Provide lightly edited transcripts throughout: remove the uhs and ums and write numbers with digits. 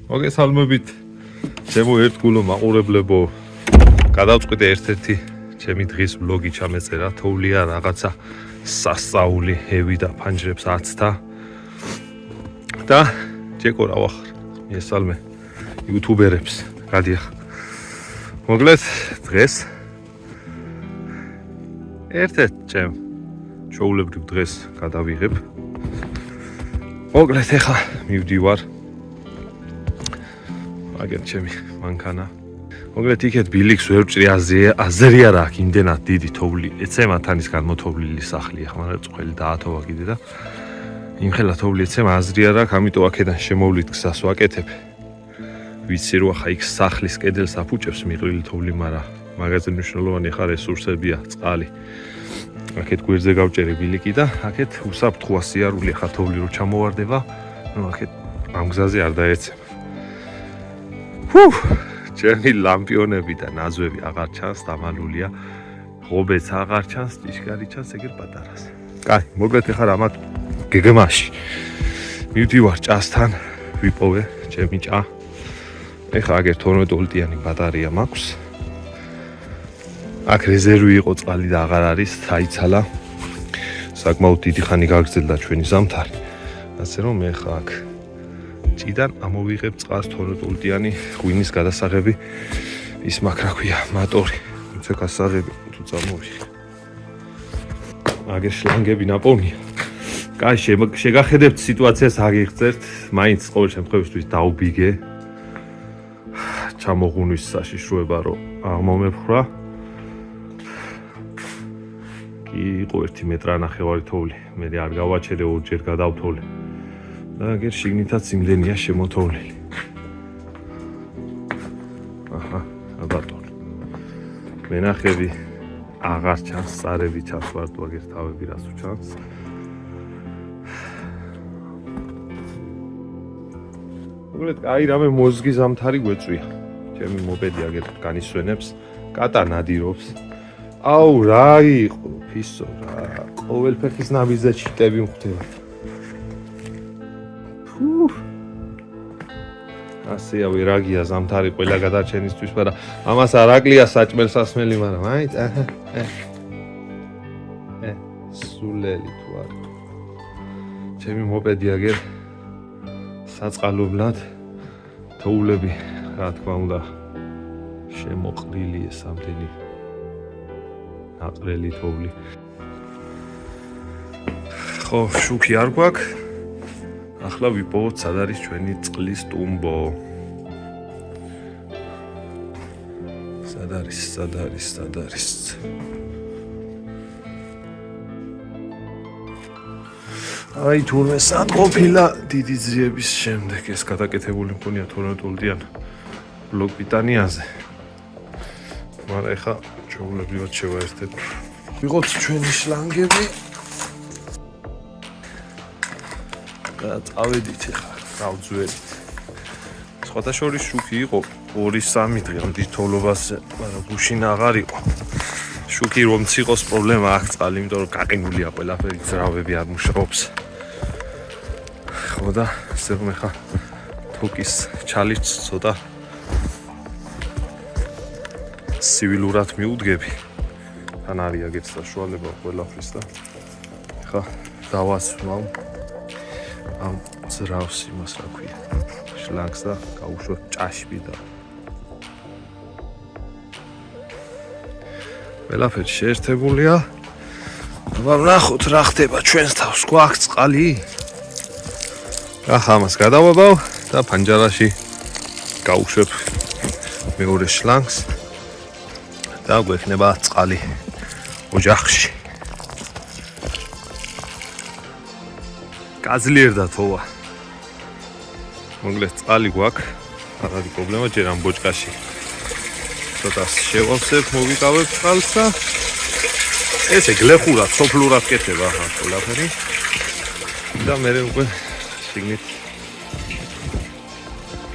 მოგესალმებით ჩემო ერთგულო მაყურებლებო. გადავწყვიტე ერთ-ერთი ჩემი დღის ვლოგი ჩამეწერა. თოვლია რაღაცა სასწაული ევიდა ფანჯრებს აცთა და ჯეკორა ვახარ მიესალმე იუთუბერებს გადიახ. მოგლეთ დღეს ერთ-ერთ ჩემ შოულებრივ დღეს გადავიღებ. მოგლეთ ეხა მივდივარ აგერ ჩემი მანქანა. მოგლეთ იქეთ ბილიქს ვერ ვჭრი აზრი არა აქ იმდენად დიდი თოვლი. ეცემა თანის განმოთოვლილი სახლი ახლა მაგრამ წყვილი დაათოვა კიდე და იმხელა თოვლი ეცემა აზრი არა აქ ამიტომ აქედან შემოვლით გზას ვაკეთებ. ვიცი რომ ახლა იქ სახლის კედელს აფუჭებს მიყრილი თოვლი, მაგრამ მაგაზე მნიშვნელოვანი ხარ რესურსებია, წყალი. აქეთ გვერდზე გავჭერე ბილიკი და აქეთ უსაფრთხოა სიარული ხა თოვლი რო ჩამოვარდება, ნუ აქეთ ამ გზაზე არ დაეცემა. ჩემი ლამპიონები და ნაზვები აღარ ჩანს, დამალულია. ღობეც აღარ ჩანს, ჭიშკარი ჩანს, ეგერ პატარას. კაი, მოგლეთ ეხლა რამათ გეგმაში. მივდივარ ჭასთან, ვიპოვე ჩემი ჭა. ეხლა აგერ 12 ვოლტიანი ბატარეა მაქვს. აქ რეზერვი იყო წყალი და აღარ არის, აიცალა. საკმაოდ დიდი ხანი გაგრძელდა ჩვენი ზამთარი. ასე რომ მე ხა აქ ჭიდან ამოვიღებ წყალს 12 ვოლტიანი ღვინის გადასაღები ის მაგ რა ქვია მატორი. თუმცა გასაღები თუ წამოვიღე. აგერ შლანგები ნაპოვნია. კაი, შეგახედებთ სიტუაციას აგიღწევთ, მაინც ყოველ შემთხვევაში დაუბიგე. ჩამოღუნვის საშიშროება რომ აღმომეფხვრა. კი იყო 1 მეტრანახევარი თოვლი, მე არ გავაჩერე, ორჯერ გადავთოლე. და აგერ შიგნითაც იმდენია შემოთოვლილი. აჰა, ბატონო. მენახები აღარ ჩანს, წარები ჩანს, ვარტო აგერ თავები რას უჩანს. მოგლეთ, აი რამე მოზგი ზამთარი გვეწვია. ჩემი მოპედი აგერ განისვენებს, კატა ნადირობს. აუ, რა იყო, ფისო რა. ყოველ ფეხის ნაბიჯზე ჩიტები მხვდება. ასეა ვერაგია ზამთარი ყველა გადარჩენისთვის, მაგრამ ამას არ აკლია საჭმელ სასმელი, მაგრამ აი სულელი თუ არა. ჩემი მოპედი აგერ საწყალობლად თოვლები, რა თქმა უნდა, შემოყრილი ეს ამდენი ნაყრელი თოვლი. ხო, შუქი არ გვაქვს. ახლა ვიპოვოთ სად არის ჩვენი წყლის ტუმბო. სად არის. აი თურმე სად ყოფილა დიდი ძიების შემდეგ ეს გადაკეთებული მქონია 12 ვოლტიან ბლოკ ბიტანიაზე. მაგრამ ეხა ჩვეულებრივად შევაერთებ. ვიღოთ ჩვენი შლანგები. და წავედით ეხლა გავძვერით. სხვათა შორის შუქი იყო 2-3 დღემდე თოვლობაზე, მაგრამ გუშინ აღარ იყო. შუქი რომც იყოს პრობლემა აქვს წყალი, იმიტომ რომ გაყინულია ყველაფერი, ძრავები არ მუშაობს. ხო და ასე რომ ეხლა თოკის ჩალიც ცოტა ცივილურად მიუდგები. თან არის აგერ საშუალება ყველაფრის და ეხლა დავასვამავ ამ ძრავს იმას რა ქვია შლანგს და გავუშვებ ჭაშბი და ყველაფერი შეერთებულია. აბა ვნახოთ რა ხდება ჩვენს თავს. გვაქვს წყალი? ახლა ამას გადავაბავ და ფანჯარაში გავუშვებ მეორე შლანგს და გვექნება წყალი ოჯახში. გაძლიერდა თოვა. მოგლეთ, წყალი გვაქვს, არ არის პრობლემა, ჯერ ამ ბოჭკაში ცოტა შევავსებ, მოვიკავებ წყალს და ესე გლეხურად, სოფლურად კეთება ახლა ყველაფერი. და მე უკვე შიგნით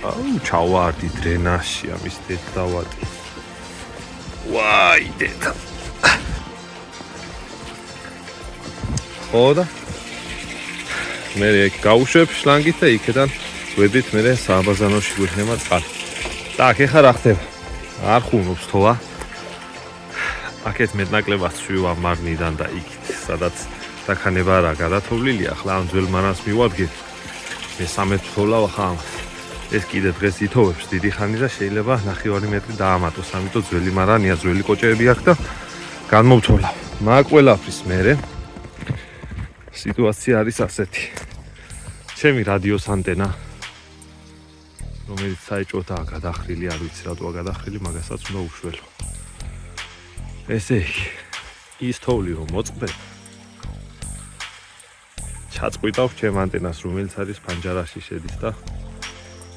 აუ ჩავარდი დრენაჟში ამის დედავატი. ვაი დედა. ხო და მე გავუშვებ შლანგით და იქიდან გვედით მე სააბაზანოში გვიხნება წყალი. Так, ეხლა რა ხდება? არ ხუნობს თოლა. აქეთ მეტნაკლებად შევარ მარნიდან და იქით, სადაც დაქანება რა გადათოვლილია, ახლა ამ ძველ მარანს მივადგეთ. მე 13 თოლა ხამ. ეს კიდე დღეს ითოვებს დიდი ხანი და შეიძლება 9 მეტრი დაამატოს, ამიტომ ძველი მარანია, ძველი კოჭეები აქვს და განმოვთოლა. მაგ ყველაფრის მერე სიტუაცია არის ასეთი. ჩემი რადიოს ანტენა, რომელიც საეჭვოთაა გადახრილი, არ ვიცი რატოა გადახრილი, მაგასაც უნდა უშველო. ესე იგი, ის თოვლი რომ მოწყდება, ჩაწყვიტავ ჩემ ანტენას, რომელიც არის ფანჯარაში შედის და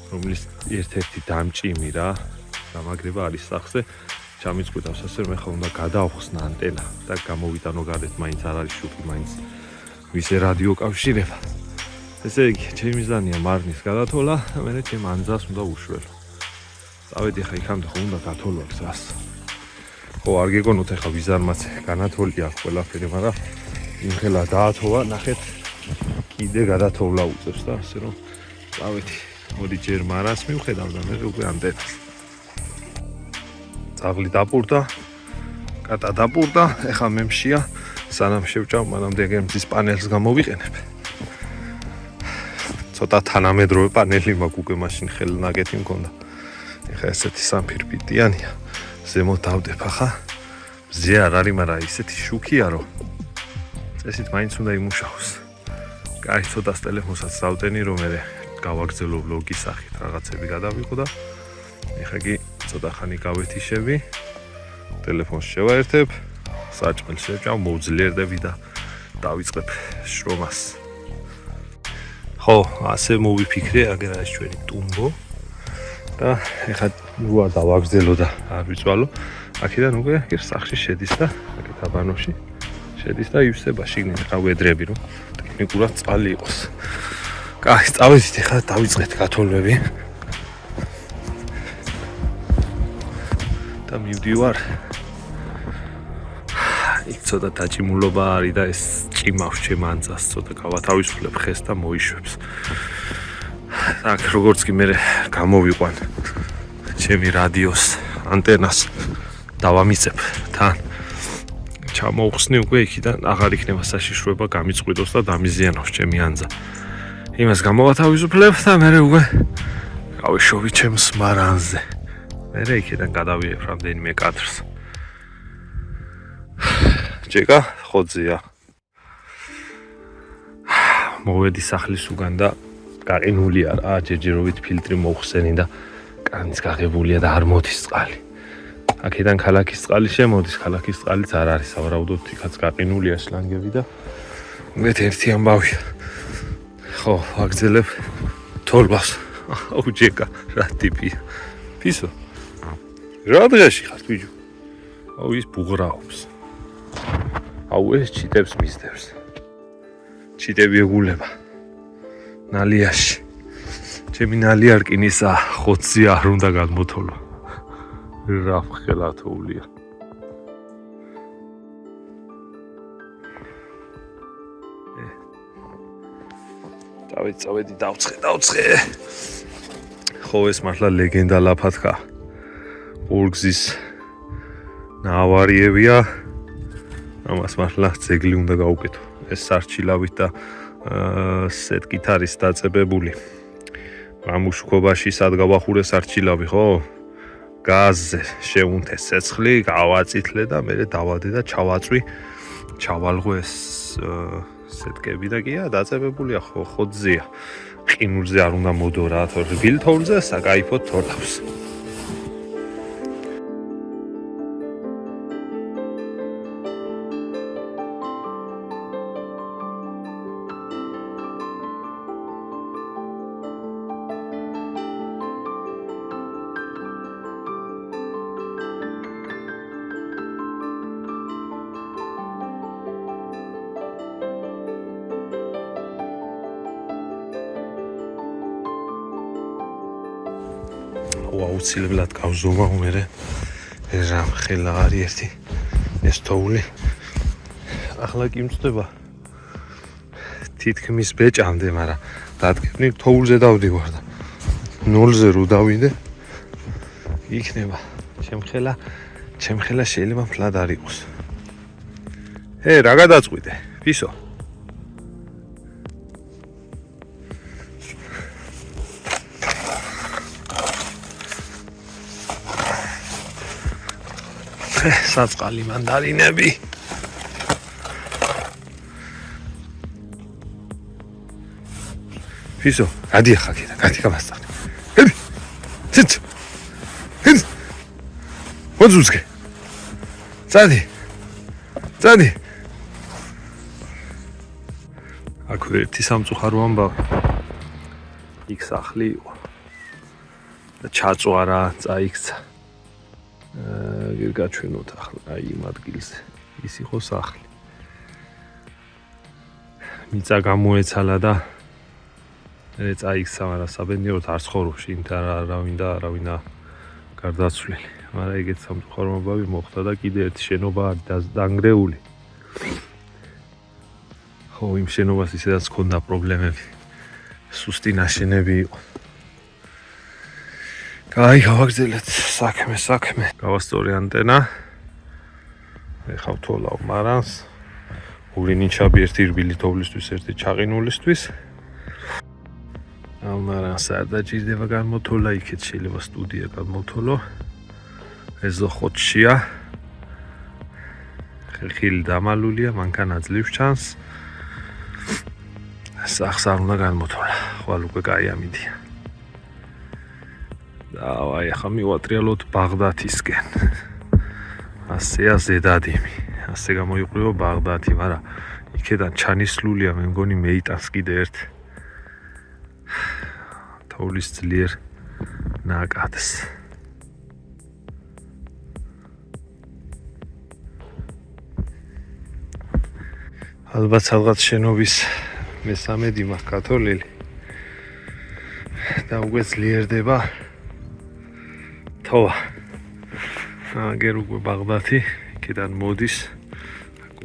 რომლის ერთ-ერთი დამჭიმი რა, დამაგრება არის სახზე, ჩამიწყვიტავს ასე რომ ეხლა უნდა გადაახსნა ანტენა და გამოვიტანო გარეთ, მაინც არ არის შუქი, მაინც ვისე რადიო კავშირება. ესე იგი, ჩემი მიზანია მარნის გადათოლა და მე ჩემ ანძას უნდა უშველო. წავედი ხა იქამდე ხო უნდა გათოლო გზას. ხო, არ გეგონოთ ეხლა ვიზარმაცე განათოლი აქვს ყველაფერი, მაგრამ იმხელა დაათოვა, ნახეთ კიდე გადათოვლა უწევს და ასე რომ წავედი. მოდი ჯერ მარას მივხედავ და მე უკვე ანტენას. წაღლი დაპურდა, კატა დაპურდა, ეხლა მე მშია, სანამ შევჭამ, მანამდე გემძის პანელს გამოვიყენებ. ცოტა თანამედროვე პანელი მაქვს უკვე მაშინ ხელნაკეთი მქონდა. ეხლა ესეთი სამფირფიტიანია. ზემოთ დავდებ ახლა. მზე არ არის, მაგრამ ისეთი შუქია რომ წესით მაინც უნდა იმუშაოს. კაი, ცოტას ტელეფონსაც დავტენი რომ მე გავაგრძელო ვლოგის სახით რაღაცები გადავიყო და ეხლა კი ცოტა ხანი გავეთიშები. ტელეფონს შევაერთებ, საჭმელს შევჭამ, მოვძლიერდები და დავიწყებ შრომას. ხო, ასე მოვიფიქრე, აგერ არის ჩვენი ტუმბო და ეხლა ვარ დავაგრძელო და არ ვიწვალო. აქედან უკვე სახში შედის და აქეთ აბანოში შედის და ივსება შიგნით რა ვედრები რომ ტექნიკურად წყალი იყოს. კაი, წავედით ეხლა დავიწყეთ გათოლვები. და მივდივარ. იქ ცოტა დაჭიმულობა არის და ეს ჭიმავს ჩემ ანძას, ცოტა გავათავისუფლებ ხეს და მოიშვებს. აქ როგორც კი მე გამოვიყვან ჩემი რადიოს ანტენას დავამიწებ თან. ჩამოვხსნი უკვე იქიდან აღარ იქნება საშიშროება გამიწყვიტოს და დამიზიანოს ჩემი ანძა. იმას გამოვათავისუფლებ და მე უკვე გავიშოვი ჩემს მარანზე. მე იქიდან გადავიებ რამდენიმე კადრს. ჯეკა ხოძია. მოვედი სახლის უგან და გაყინულია რა, ჯერჯერობით ფილტრი მოვხსენი და კანის გაღებულია და არ მოდის წყალი. აქედან ქალაქის წყალი შემოდის, ქალაქის წყალიც არ არის, სავარაუდოდ იქაც გაყინულია შლანგები და მე ერთი ამბავია. ხო, აგზელებ თოლბას. აუ ჯეკა, რა ტიპია. ფისო. რა დღეში ხარ ბიჭო? აუ ის ბუღრაობს. აუ ეს ჩიტებს მისდევს. ჩიტები ეგულება. ნალიაში. ჩემი ნალი არ კინისა, ხოცი არ უნდა გადმოთოლო. რა ხელათოულია. წავედი, დავცხე. ხო, ეს მართლა ლეგენდა ლაფათქა. ორგზის ნავარიებია. ამას მართლა ძეგლი უნდა გაუკეთო. ეს სარჩილავით და სეტკით არის დაწებებული. ამუშქობაში სად გავახურე სარჩილავი, ხო? გაზზე შეუნთე ცეცხლი, გავაწითლე და მე დავადე და ჩავაწვი. ჩავალღო ეს სეტკები და კია დაწებებულია, ხო, ხოძია. ყინულზე არ უნდა მოდო რა, რბილ თოვლზე საკაიფოდ თორავს. აუცილებლად გავზომავ მე რა ხელა არის ერთი ეს თოვლი ახლა კი მწდება თითქმის ბეჭამდე, მაგრამ დადგებნი თოვლზე დავდივარ და 0-ზე რო დავიდე იქნება ჩემ ხელა შეიძლება ფლად არ იყოს რა გადაწყვიტე ფისო საწყალი მანდარინები ფისო გადი ახლა კიდე გადი გამასწავლე ჰედი ცით ჰედი მოძუსკე წადი აქ ერთი სამწუხარო ამბავი იქ სახლი იყო და ჩაწვარა წაიქცა გაჩვენოთ ახლა აი იმ ადგილზე ის იყო სახლი მიწა გამოეცალა და წაიქცა მაგრამ საბედნიეროდ არ ცხოვრობს იმით არავინ გარდაცვლილი მაგრამ ეგეთ სამწუხარო ამბავი მოხდა და კიდე ერთი შენობა დანგრეული ხო იმ შენობას ისედაც ჰქონდა პრობლემები სუსტი ნაშენები იყო კაი გავაგრძელეთ საქმე გავასწორე ანტენა ეხლა ვთვალავ მარანს ორი ნიჩაბი ერთი რბილი თოვლისთვის ერთი ჩაყინულისთვის ამარანს არ დაჭირდება განმოთოლა იქეთ შეიძლება სტუდია განმოთოლო ეზო ხოჩია ხილი დამალულია მანქანა ძლივს ჩანს სახს არ უნდა განმოთოლა ხვალ უკვე კაი ამიდია დავაი ახლა მივატრიალოთ ბაღდათისკენ ასეა ზედადიმი ასე გამოიყურება ბაღდათი მაგრამ იქედან ჩანისლულია მე მგონი მეიტანს კიდე ერთ თოვლის ძლიერ ნაკადს ალბათ სადღაც შენობის მესამედი მაქვს გათოლილი და უკვე ძლიერდება თოვა აგერ უკვე ბაღდათი იქიდან მოდის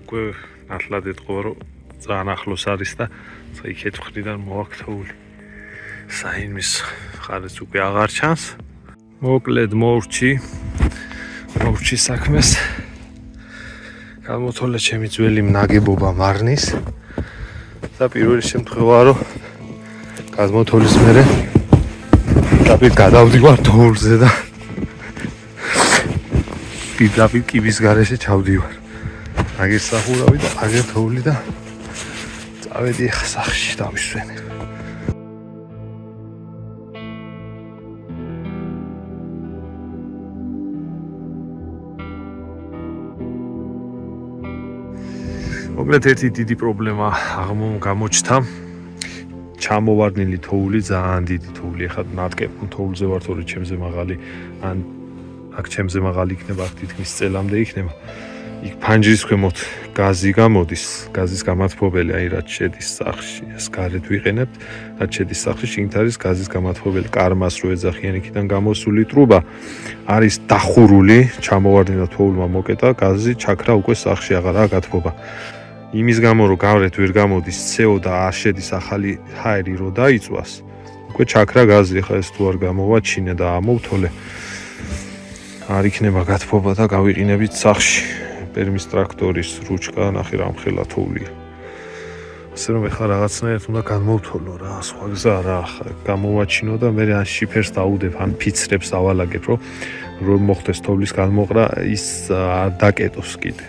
უკვე ნათლად ეთყობა რომ ძალიან ახლოს არის და იქეთ მხრიდან მოაქვს თოვლი საინმის ხარეს უკვე აღარ ჩანს მოკლედ მოვრჩი საქმეს გამოთოლა ჩემი ძველი ნაგებობა მარნის და პირველი შემთხვევა რომ გამოთოლის მერე დაბით გადავდივარ თოვლზე და პირდაპირ კიბის გარეშე ჩავდივარ აგერ სახურავი და აგერ თოვლი და წავედი ახლა სახლში დავისვენე მოკლედ ერთი დიდი პრობლემა გამოჩნდა ჩამოვარდნილი თოვლი ძალიან დიდი თოვლი ახლა ნატკეპ თოვლზე ვარ თორე ჩემზე მაღალი ან აქ ჩემზე მაღალი იქნება აქ თითქმის წელამდე იქნება იქ ფანჯრის ქვემოთ გაზი გამოდის გაზის გამათბობელი აი რაც შედის სახლში ეს გარეთ ვიყენებთ რაც შედის სახლში შიგნით არის გაზის გამათბობელი კარმას რო ეძახიან იქიდან გამოსული ტრუბა არის დახურული ჩამოვარდნილა თოვლმა მოკეტა გაზი ჩაქრა უკვე სახლში აღარაა გათბობა იმის გამო რომ გავრეთ ვერ გამოდის CO და არ შედის ახალი ჰაერი რო დაიწვას უკვე ჩაქრა გაზი ხა ეს თუ არ გამოვაჩინე და ამოვთოლე არ იქნება გათბობა და გავიყინებით სახლში პერმის ტრაქტორის რუჩკა ნახე რა მხელა თოვლია ასე რომ ეხლა რაღაცნაირად უნდა განმოვთოლო რა სხვა გზა რა გამოვაჩინო და მე ან შიფერს დაუდებ ან ფიცრებს ავალაგებ რომ მოხდეს თოვლის განმოყრა ის არ დაკეტოს კიდე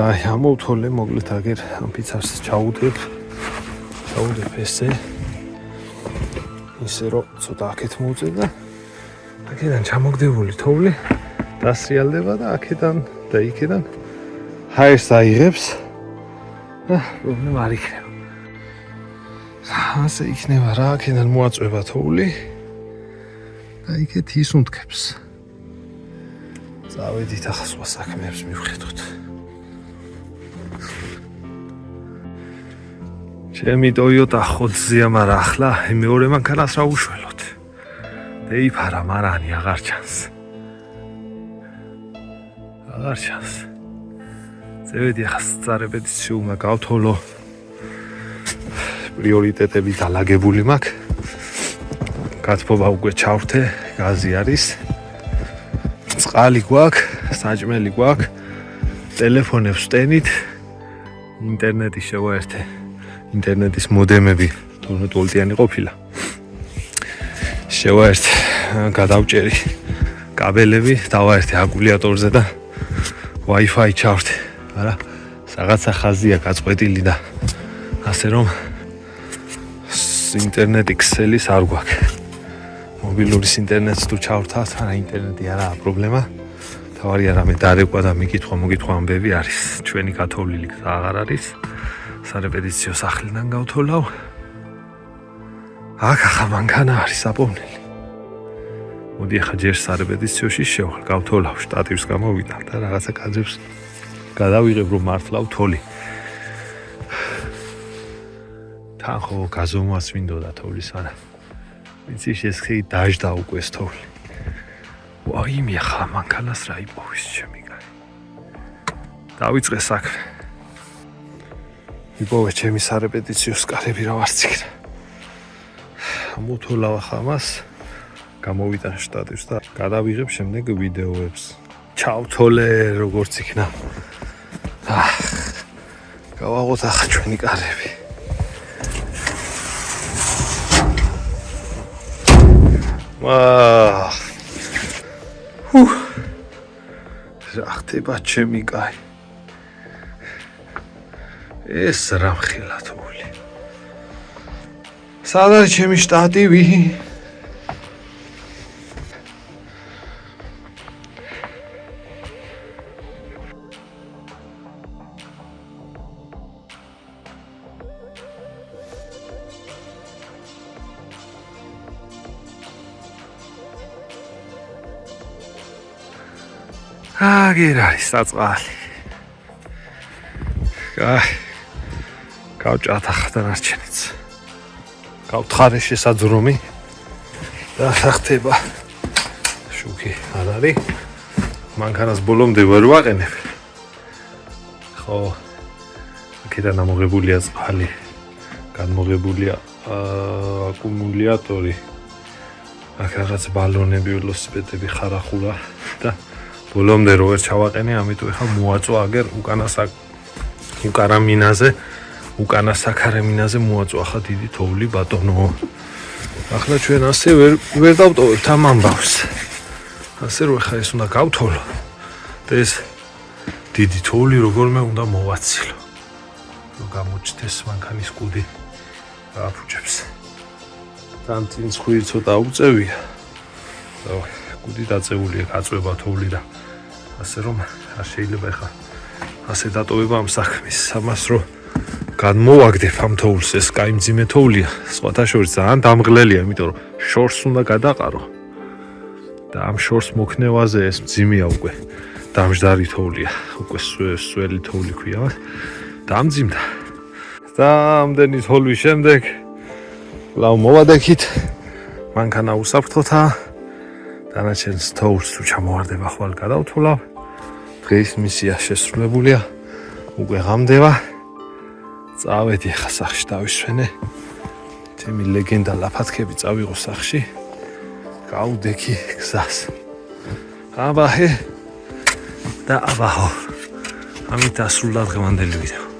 აი ამოვთოლე მოკლედ აგერ ამ ფიცარს ჩაუდებ ესე ისე რომ ცოტა აქეთ მოვწე და აქედან ჩამოგდებული თოვლი დასრიალდება და აქედან და იქედან ჰაერს აიღებს და პრობლემა არ იქნება ასე იქნება რა აქედან მოაწვევა თოვლი და იქეთ ისუნთქებს წავედით ახლა სხვა საქმეებს მივხედოთ ჩემი Toyota ხოთზეა მაგრამ ახლა მეორე მანქანას რა უშველოთ დაიფარა მარანი აღარ ჩანს წევედი ახლა წარებედიც შეუმა გავთოლო პრიორიტეტები დალაგებული მაქვს გათბობა უკვე ჩავრთე, გაზი არის. წყალი გვაქვს, საჭმელი გვაქვს. ტელეფონებს ვტენით. ინტერნეტი შევაერთე. ინტერნეტის მოდემები თუნდაც ვოლტიანი ყოფილა. შევაერთე, გადავჭერი კაბელები, დავაერთე აკუმულატორზე და Wi-Fi ჩავრთე. არა, რაღაცა ხაზია გაწყვეტილი და ასე რომ ინტერნეტი ქსელის არ გვაქვს. მობილურის ინტერნეტს თუ ჩავრთავთ, არა ინტერნეტი არაა პრობლემა. თავარი არამედ დარეკვა და მიკითხვა ამბები არის. ჩვენი გათოვლილი გზა აღარ არის. სარეპეტიციო სახლიდან გავთოლავ. აქ ახლა მანქანა არის საპოვნელი. მოდი ახლა ჯერ სარეპეტიციაში შევალ, გავთოლავ, შტატივს გამოვიდა და რაღაცა კაძებს გადავიღებ რომ მართლა ვთოლი. თან ხო გაზომვაც მინდოდა თოვლის არა. ვიცი შესქეი დაждდა უკვე ეს თოვლი. ვაიმე ხა მანქანას რა იპოვის ჩემი კაცი. დავიწყე საქმე. იპოვე ჩემი სარეპეტიციო სკალები რა ვარც იქნა. მოთოლავ ახლა მას გამოვიტან შტატივს და გადავიღებ შემდეგ ვიდეოებს. ჩავთოლე როგორც იქნა. გავაღოთ ახლა ჩვენი კარები. რა ხდება ჩემი კაი. ეს რა მხილა თული. სად არის ჩემი შტატივი? აგერ არის საწყალი. გავჭათ ახლა დანარჩენიც. გავთხარე შესაძრომი და რა ხდება. შუქი არ არის. მანქანას ბოლომდე ვერ ვაყენებ. ხო. აქედან ამოღებულია წყალი. განმოღებულია აკუმულატორი. აქ რაღაც ბალონები, ველოსიპედები ხარახურა და ბოლომდე რო ვერ ჩავაყენე, ამიტომ ახლა მოაწვა აგერ უკარა მინაზე, უკანა საქარე მინაზე მოაწვა ახლა დიდი თოვლი ბატონო. ახლა ჩვენ ასე ვერ დავტოვებთ ამ ამბავს. ასე რომ ახლა ეს უნდა გავთოლო. და ეს დიდი თოვლი როგორმე უნდა მოვაცილო. რომ გამოჩნდეს მანქანის კუდი აფუჭებს. თან წინ ხვირი ცოტა უწევია. და კუდი დაწეულია, გაწვება თოვლი და ასე რომ არ შეიძლება ახლა ასე დატოვება ამ საქმის. ამას რომ განმოვაგდებ ამ თოვლს, ეს კაი მძიმე თოვლია. სხვათა შორის ძალიან დამღლელია, იმიტომ რომ შორს უნდა გადაყარო. და ამ შორს მოქნევაზე ეს მძიმეა უკვე. დამჯდარი თოვლია, უკვე სველი თოვლი ქვია. დამძიმდა. და ამდენი თოვლის შემდეგ ლავ მოვადექით. მანქანა უსაფრთხოთა. დანარჩენს თოვლს თუ ჩამოვარდება ხვალ გადავთვლავ. დღეს მისია შესრულებულია. უკვე ღამდება. წავედი ახლა სახში დავისვენე. ჩემი ლეგენდა ლაფათქები წავიღო სახში. გავდექი გზას. აბაჰე და აბაჰო. ამით დასრულდა დღევანდელი ვიდეო.